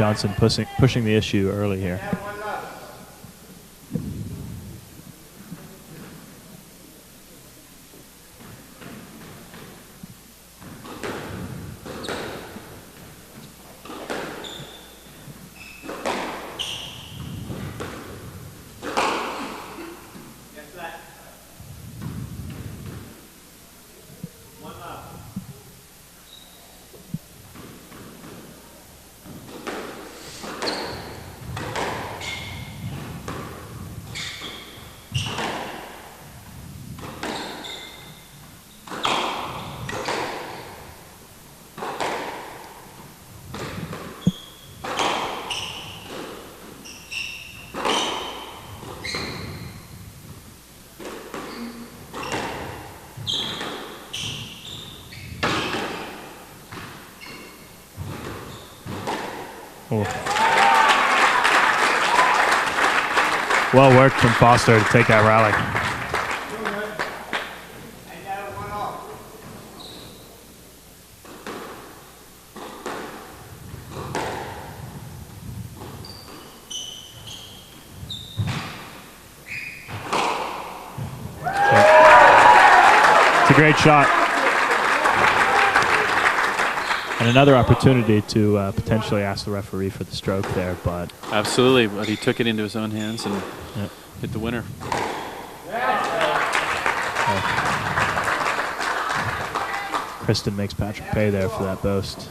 Johnson pushing the issue early here. Well worked from Foster to take that rally. It's a great shot. And another opportunity to potentially ask the referee for the stroke there, but... Absolutely, but he took it into his own hands and hit the winner. Kristen makes Patrick pay there for that boast.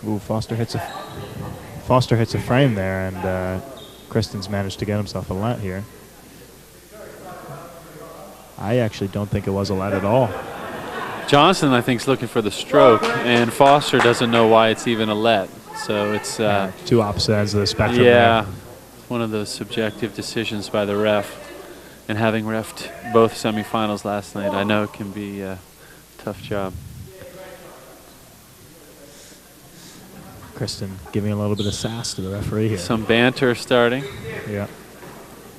Ooh, Foster hits a frame there, and Kristen's managed to get himself a let here. I actually don't think it was a let at all. Johnson, I think, is looking for the stroke, and Foster doesn't know why it's even a let. So it's two opposite ends of the spectrum. Yeah, there. One of those subjective decisions by the ref. And having refed both semifinals last night, I know it can be a tough job. Kristen giving a little bit of sass to the referee here. Some banter starting. Yeah.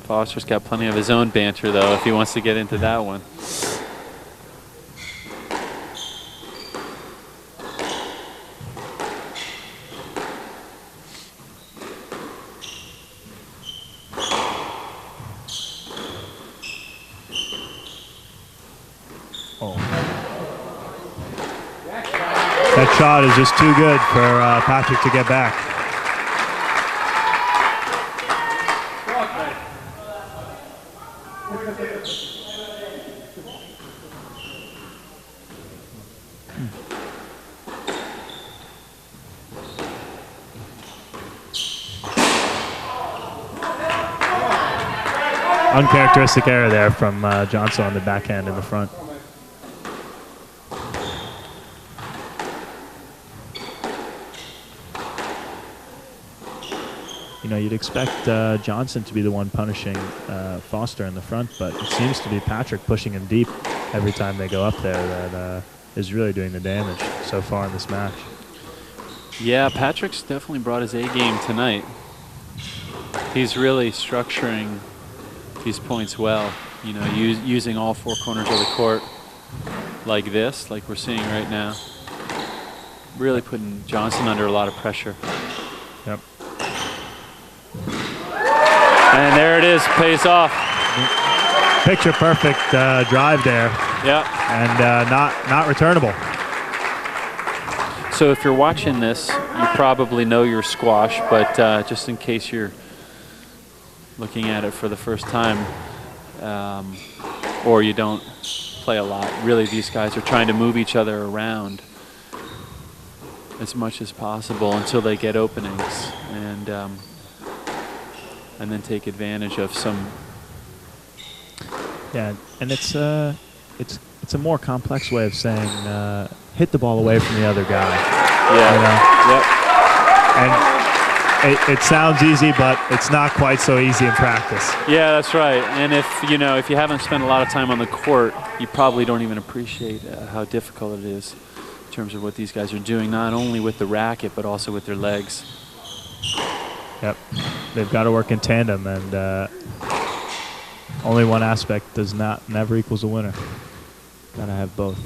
Foster's got plenty of his own banter, though, if he wants to get into that one. That shot is just too good for Patrick to get back. Uncharacteristic error there from Johnson on the backhand in the front. You know, you'd expect Johnson to be the one punishing Foster in the front, but it seems to be Patrick pushing him deep every time they go up there that is really doing the damage so far in this match. Yeah, Patrick's definitely brought his A game tonight. He's really structuring these points well, you know, using all four corners of the court like this, like we're seeing right now. Really putting Johnson under a lot of pressure. Yep. And there it is, pays off. Picture perfect drive there. Yeah. And not returnable. So if you're watching this, you probably know your squash, but just in case you're looking at it for the first time, or you don't play a lot, really these guys are trying to move each other around as much as possible until they get openings, and then take advantage of some. Yeah, and it's a more complex way of saying hit the ball away from the other guy. Yeah. You know? Yep. And it sounds easy, but it's not quite so easy in practice. Yeah, that's right. And if you haven't spent a lot of time on the court, you probably don't even appreciate how difficult it is in terms of what these guys are doing, not only with the racket but also with their legs. Yep, they've got to work in tandem, and only one aspect never equals a winner. Got to have both.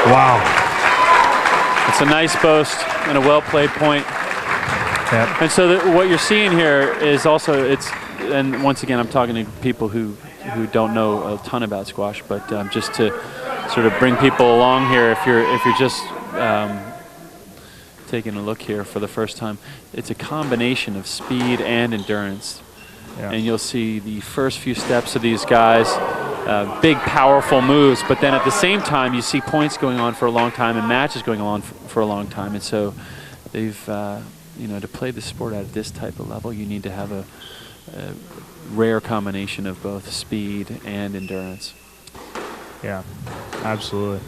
Wow. It's a nice boast and a well-played point. Yep. And so what you're seeing here is also, and once again, I'm talking to people who don't know a ton about squash, but just to sort of bring people along here, if you're just taking a look here for the first time, it's a combination of speed and endurance. Yeah. And you'll see the first few steps of these guys, big, powerful moves, but then at the same time, you see points going on for a long time and matches going on for a long time. And so they've, to play the sport at this type of level, you need to have a rare combination of both speed and endurance. Yeah, absolutely.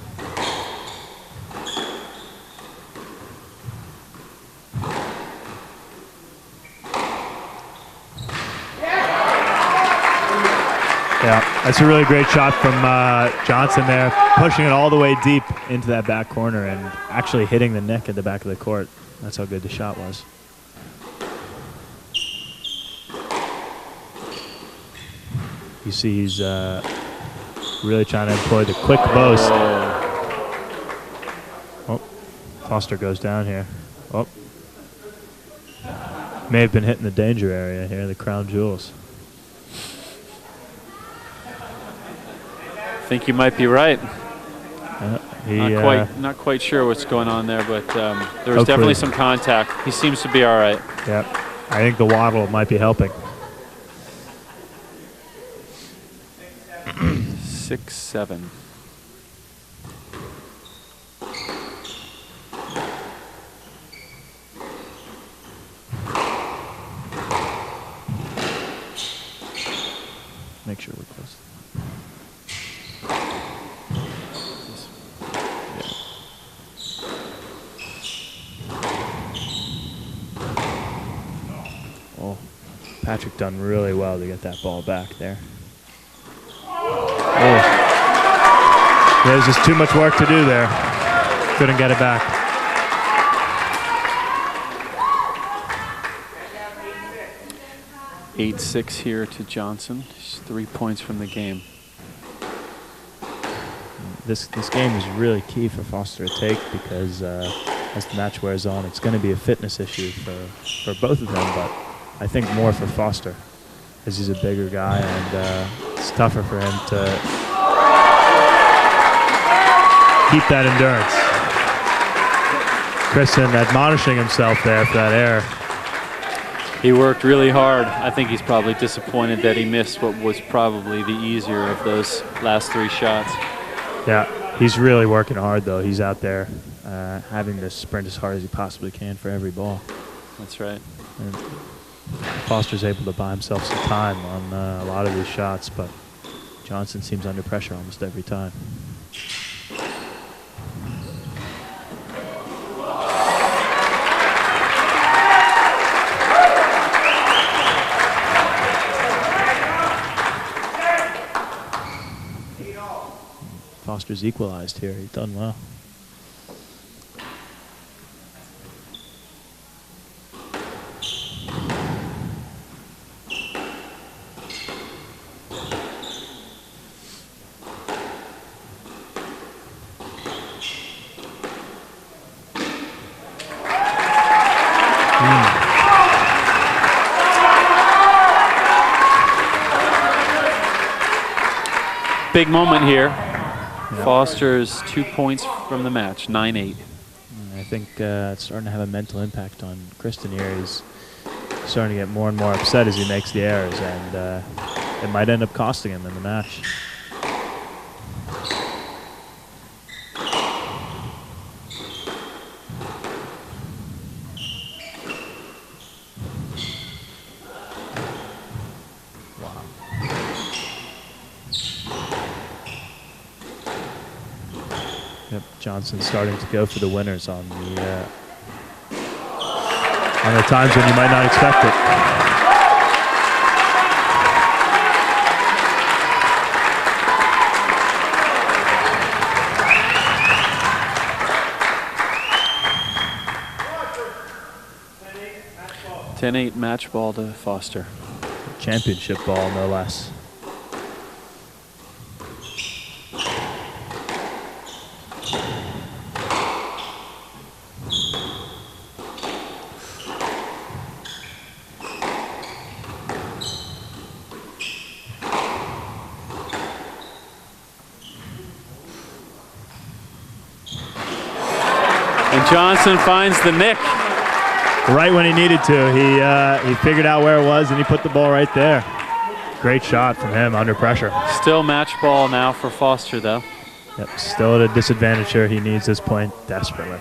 Yeah, that's a really great shot from Johnson there, pushing it all the way deep into that back corner and actually hitting the neck at the back of the court. That's how good the shot was. You see he's really trying to employ the quick boast. Oh, Foster goes down here. Oh, may have been hitting the danger area here, the crown jewels. I think you might be right. He, not quite sure what's going on there, but there was definitely some contact. He seems to be all right. Yep. I think the waddle might be helping. 6-7. Make sure we're close. Oh, Patrick done really well to get that ball back there. Oh. There's just too much work to do there. Couldn't get it back. Eight 6 here to Johnson. He's 3 points from the game. This game is really key for Foster to take because as the match wears on, it's going to be a fitness issue for both of them, but I think more for Foster as he's a bigger guy and it's tougher for him to keep that endurance. Kristen admonishing himself there for that error. He worked really hard. I think he's probably disappointed that he missed what was probably the easier of those last 3 shots. Yeah, he's really working hard though. He's out there having to sprint as hard as he possibly can for every ball. That's right. And Foster's able to buy himself some time on a lot of these shots, but Johnson seems under pressure almost every time. Foster's equalized here. He's done well. Big moment here. Yep. Foster's 2 points from the match, 9-8. I think it's starting to have a mental impact on Kristen here. He's starting to get more and more upset as he makes the errors, and it might end up costing him in the match. Yep, Johnson starting to go for the winners on the times when you might not expect it. (10-8) match ball to Foster. Championship ball, no less. And Johnson finds the nick. Right when he needed to. He figured out where it was and he put the ball right there. Great shot from him under pressure. Still match ball now for Foster, though. Yep, still at a disadvantage here. He needs this point desperately.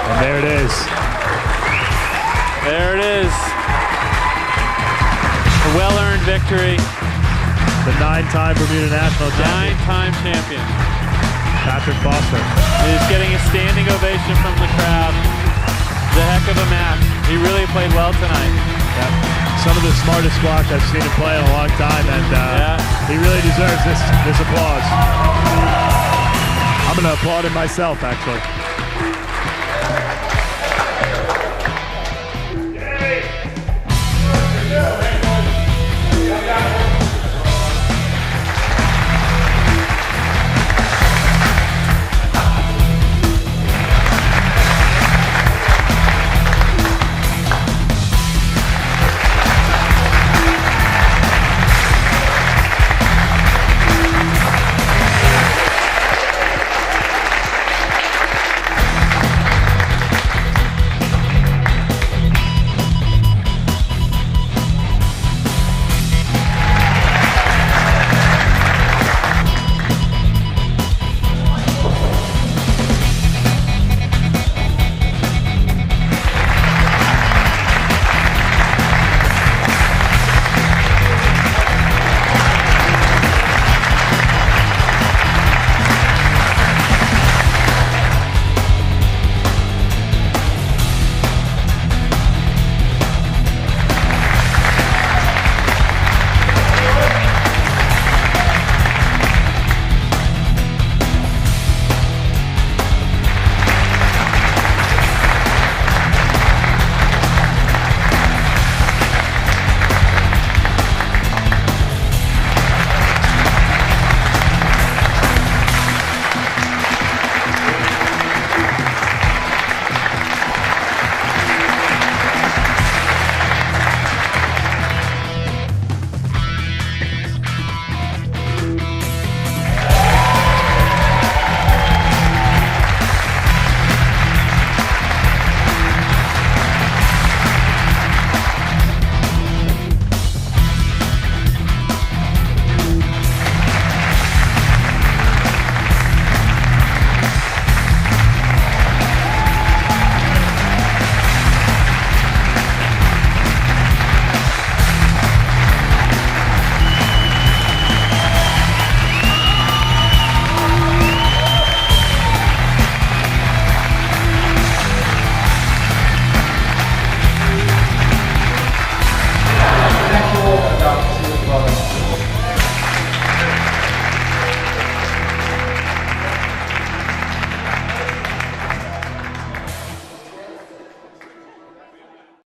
And there it is. There it is. A well-earned victory. The 9-time Bermuda National champion. 9-time champion. Patrick Foster. He's getting a standing ovation from the crowd. The heck of a match. He really played well tonight. Yep. Some of the smartest squash I've seen him play in a long time, and he really deserves this applause. I'm going to applaud him myself, actually.